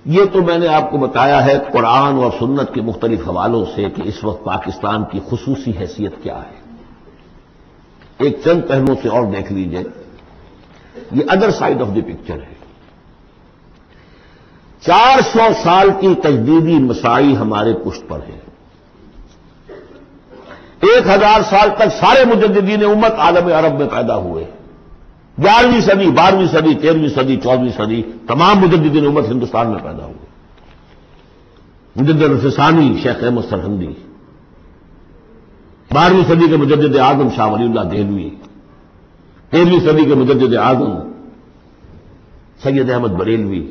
یہ تو میں نے آپ کو بتایا ہے قرآن اور سنت کے مختلف حوالوں سے کہ اس وقت پاکستان کی خصوصی حیثیت کیا ہے. ایک چند پہلوؤں سے اور دیکھ لیجئے. یہ other side of the picture ہے. 400 سال کی تجدیدی مساعی ہمارے پشت پر ہے. 1000 سال تک سارے مجددین امت عالم عرب میں پیدا ہوئے. 11ویں صدی، 12ویں صدی، 13ویں صدی، 14ویں صدی تمام مجددین امت ہندوستان میں پیدا ہوئے. مجدد الفسانی شیخ احمد سرہندی، 12ویں صدی کے مجدد اعظم شاہ ولی اللہ دہلوی، 13ویں صدی کے مجدد اعظم سید احمد بریلوی،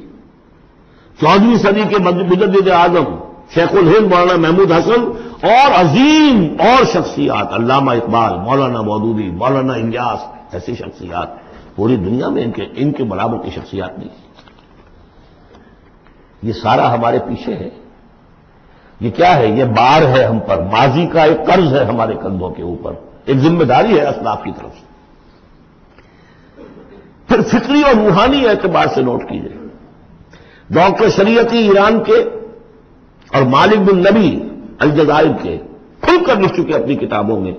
14ویں صدی کے مجدد اعظم شیخ الہند مولانا محمود حسن اور عظیم اور شخصیات علامہ اقبال، مولانا مودودی، مولانا الیاس، ایسی شخصیات پوری دنیا میں ان کے برابر کی شخصیات نہیں. یہ سارا ہمارے پیچھے ہے. یہ کیا ہے؟ یہ بار ہے ہم پر، ماضی کا ایک قرض ہے ہمارے کندھوں کے اوپر، ایک ذمہ داری ہے اسلاف کی طرف سے. پھر فکری اور روحانی اعتبار سے نوٹ کیجیے. ڈاکٹر شریعتی ایران کے اور مالک بن نبی الجزائر کے کھل کر لکھ چکے اپنی کتابوں میں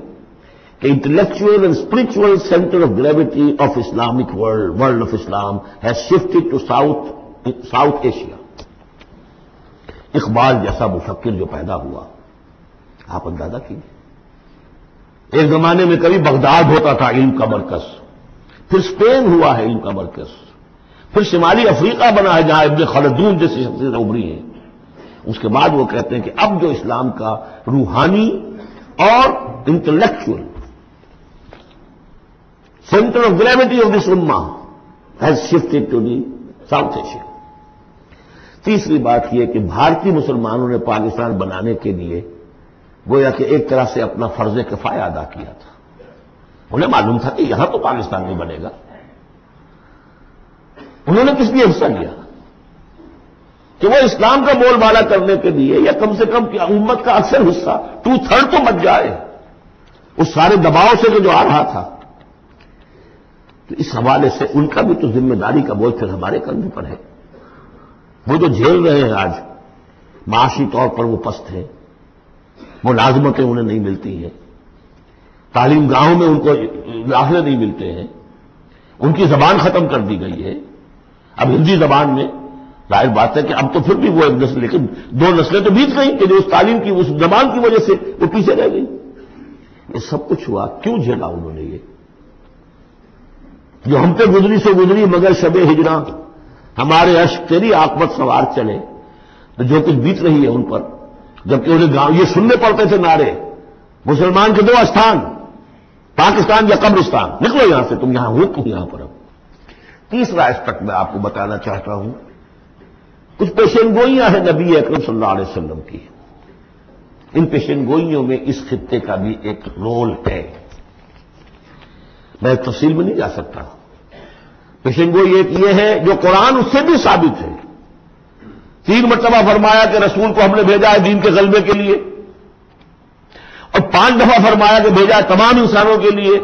کہ intellectual and spiritual centre of gravity of Islamic world of Islam has shifted to South Asia. Iqbal جیسا مفکر جو پیدا ہوا، آپ اندازہ کیجیے. ایک زمانے میں کبھی بغداد ہوتا تھا علم کا مرکز، پھر اسپین ہوا ہے علم کا مرکز، پھر شمالی افریقہ بنا ہے جہاں ابن خلدون جیسی شخصیتیں ابھری ہیں. اس کے بعد وہ کہتے ہیں کہ اب جو اسلام کا روحانی اور intellectual centre of gravity of this امہ has shifted to the South Asia. تیسری بات یہ کہ بھارتی مسلمانوں نے پاکستان بنانے کے لیے گویا کہ ایک طرح سے اپنا فرض کفایہ ادا کیا تھا. انہیں معلوم تھا کہ یہاں تو پاکستان نہیں بنے گا. انہوں نے کس لیے حصہ لیا؟ کہ وہ اسلام کا بول بالا کرنے کے لیے یا کم سے کم امت کا اکثر حصہ 2/3 تو بچ جائے اس سارے دباؤ سے جو آ رہا تھا. تو اس حوالے سے ان کا بھی تو ذمہ داری کا بوجھ پھر ہمارے کندھوں پر ہے. وہ جو جھیل رہے ہیں آج معاشی طور پر وہ پست ہیں، ملازمتیں انہیں نہیں ملتی ہیں، تعلیم گاہوں میں ان کو داخلے نہیں ملتے ہیں، ان کی زبان ختم کر دی گئی ہے. اب ہندی زبان میں ظاہر بات ہے کہ اب تو پھر بھی وہ ایک نسل، لیکن 2 نسلیں تو بیت گئی کہ جو اس تعلیم کی اس زبان کی وجہ سے وہ پیچھے رہ گئی. یہ سب کچھ ہوا کیوں جھیلا انہوں نے؟ یہ جو ہم پہ گزری سے گزری مگر شب ہجراں ہمارے اشک تیری عاقبت سوار چلے، تو جو کچھ بیت رہی ہے ان پر، جبکہ انہیں گاؤں یہ سننے پڑتے تھے نعرے مسلمان کے 2 استھان، پاکستان یا قبرستان، نکلو یہاں سے، تم یہاں ہو تم یہاں پر. اب تیسرا اسپیکٹ میں آپ کو بتانا چاہتا ہوں. کچھ پیشین گوئیاں ہیں نبی اکرم صلی اللہ علیہ وسلم کی. ان پیشین گوئیوں میں اس خطے کا بھی ایک رول ہے. میں تفصیل میں نہیں جا سکتا. پیشین گوئی ایک یہ ہے جو قرآن اس سے بھی ثابت ہے. 3 مرتبہ فرمایا کہ رسول کو ہم نے بھیجا ہے دین کے غلبے کے لیے، اور 5 دفعہ فرمایا کہ بھیجا ہے تمام انسانوں کے لیے.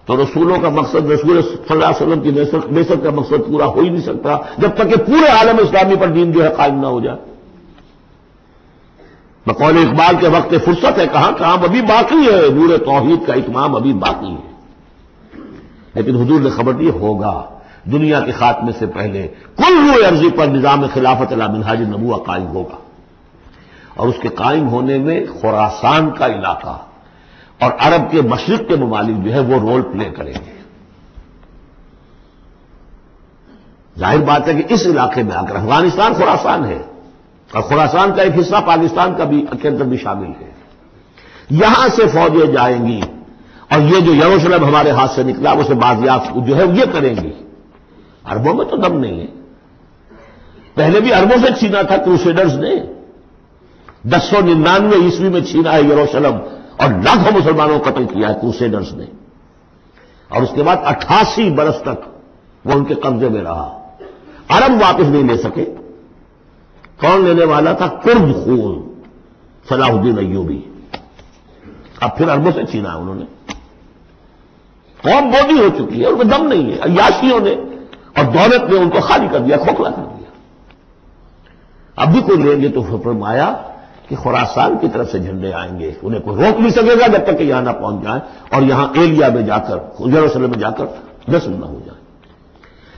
تو رسولوں کا مقصد، رسول صلی اللہ علیہ وسلم کی بعثت کا مقصد پورا ہو ہی نہیں سکتا جب تک کہ پورے عالم اسلامی پر دین جو ہے قائم نہ ہو جائے. بقول اقبال کے وقت فرصت ہے، کہاں کام ابھی باقی ہے، نور توحید کا اتمام ابھی باقی ہے. لیکن حضور نے خبر دی ہوگا دنیا کے خاتمے سے پہلے کل روئے عرضی پر نظام خلافت علی منہاج النبوہ قائم ہوگا، اور اس کے قائم ہونے میں خراسان کا علاقہ اور عرب کے مشرق کے ممالک جو ہے وہ رول پلے کریں گے. ظاہر بات ہے کہ اس علاقے میں اگر افغانستان خراسان ہے اور خراسان کا ایک حصہ پاکستان کا بھی کے اندر بھی شامل ہے، یہاں سے فوجیں جائیں گی اور یہ جو یروشلم ہمارے ہاتھ سے نکلا اسے بازیافت جو ہے یہ کریں گی. عربوں میں تو دم نہیں ہے. پہلے بھی عربوں سے چھینا تھا کروسیڈرز نے. 1099 عیسوی میں چھینا ہے یروشلم اور لاکھوں مسلمانوں کو قتل کیا ہے کروسیڈرز نے. اور اس کے بعد 88 برس تک وہ ان کے قبضے میں رہا. عرب واپس نہیں لے سکے. کون لینے والا تھا؟ کرد خون صلاح الدین ایوبی. اب پھر عربوں سے چھینا ہے انہوں نے. قوم بودی ہو چکی ہے، ان کو دم نہیں ہے. عیاشیوں نے اور دولت نے ان کو خالی کر دیا، کھوکھلا کر دیا. اب بھی کوئی لیں گے تو فرمایا کہ خراسان کی طرف سے جھنڈے آئیں گے، انہیں کوئی روک نہیں سکے گا جب تک کہ یہاں نہ پہنچ جائیں اور یہاں ایلیا میں جا کر یروشلم میں جا کر دفن نہ ہو جائیں۔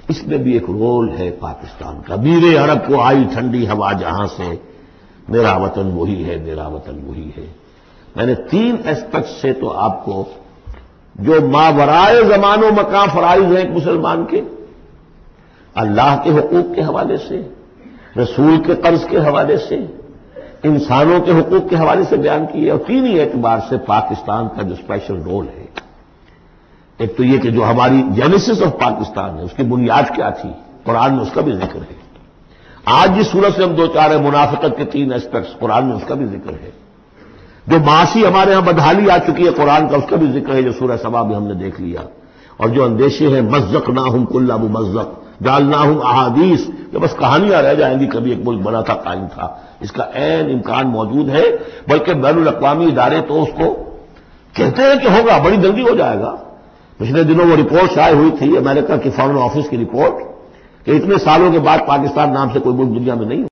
اس میں بھی ایک رول ہے پاکستان کا۔ میر عرب کو آئی ٹھنڈی ہوا جہاں سے، میرا وطن وہی ہے، میرا وطن وہی ہے۔ میں نے 3 اسپیکٹ سے تو آپ کو جو ماورائے زمان و مکان فرائض ہیں ایک مسلمان کے، اللہ کے حقوق کے حوالے سے، رسول کے قرض کے حوالے سے، انسانوں کے حقوق کے حوالے سے بیان کیے، اور 3 ہی اعتبار سے پاکستان کا جو اسپیشل رول ہے۔ ایک تو یہ کہ جو ہماری جینیسس آف پاکستان ہے، اس کی بنیاد کیا تھی، قرآن میں اس کا بھی ذکر ہے۔ آج جس صورت سے ہم دو چار ہیں، منافقت کے 3 اسپیکٹس، قرآن میں اس کا بھی ذکر ہے۔ جو معاشی ہمارے ہاں بدحالی آ چکی ہے قرآن کا، اس کا بھی ذکر ہے جو سورہ سبا بھی ہم نے دیکھ لیا۔ اور جو اندیشے ہیں مزقناہم کل ممزق جعلناہم احادیث، کہ بس کہانیاں رہ جائیں گی، کبھی ایک ملک بنا تھا، قائم تھا، اس کا عین امکان موجود ہے۔ بلکہ بین الاقوامی ادارے تو اس کو کہتے ہیں کہ ہوگا، بڑی جلدی ہو جائے گا۔ پچھلے دنوں وہ رپورٹ شائع ہوئی تھی امریکہ کی فارن آفس کی رپورٹ کہ اتنے سالوں کے بعد پاکستان نام سے کوئی ملک دنیا میں نہیں